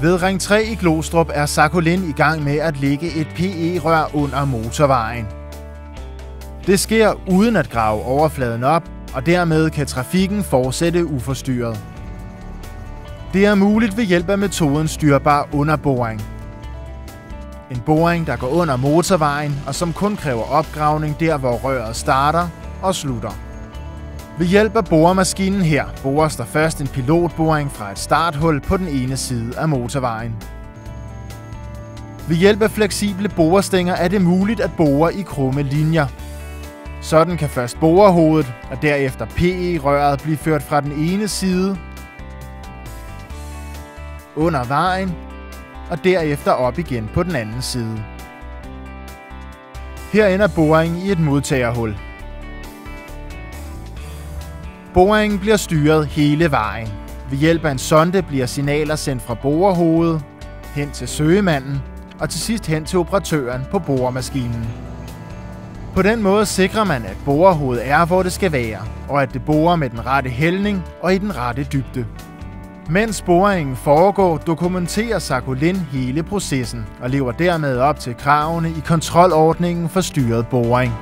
Ved Ring 3 i Glostrup er Sakhalin i gang med at lægge et PE-rør under motorvejen. Det sker uden at grave overfladen op, og dermed kan trafikken fortsætte uforstyrret. Det er muligt ved hjælp af metoden styrbar underboring. En boring, der går under motorvejen og som kun kræver opgravning der, hvor røret starter og slutter. Ved hjælp af boremaskinen her bores der først en pilotboring fra et starthul på den ene side af motorvejen. Ved hjælp af fleksible borestænger er det muligt at bore i krumme linjer. Sådan kan først borehovedet og derefter PE-røret blive ført fra den ene side under vejen og derefter op igen på den anden side. Her ender boringen i et modtagerhul. Boringen bliver styret hele vejen. Ved hjælp af en sonde bliver signaler sendt fra borehovedet hen til søgemanden og til sidst hen til operatøren på boremaskinen. På den måde sikrer man, at borehovedet er, hvor det skal være, og at det borer med den rette hældning og i den rette dybde. Mens boringen foregår, dokumenterer Sakhalin hele processen og lever dermed op til kravene i kontrolordningen for styret boring.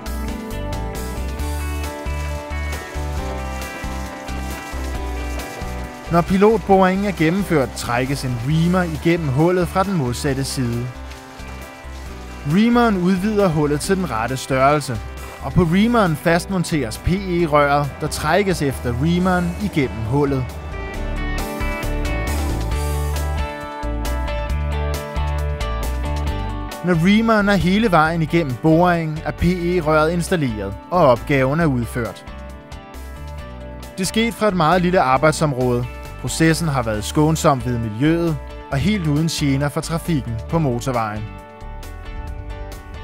Når pilotboringen er gennemført, trækkes en reamer igennem hullet fra den modsatte side. Reameren udvider hullet til den rette størrelse, og på reameren fastmonteres PE-røret, der trækkes efter reameren igennem hullet. Når reameren er hele vejen igennem boringen, er PE-røret installeret, og opgaven er udført. Det skete fra et meget lille arbejdsområde. Processen har været skånsom ved miljøet og helt uden gener for trafikken på motorvejen.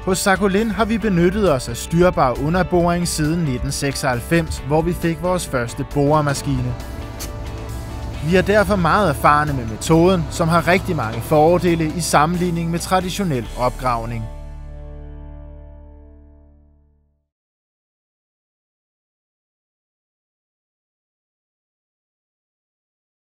Hos Sakhalin har vi benyttet os af styrbar underboring siden 1996, hvor vi fik vores første boremaskine. Vi er derfor meget erfarne med metoden, som har rigtig mange fordele i sammenligning med traditionel opgravning.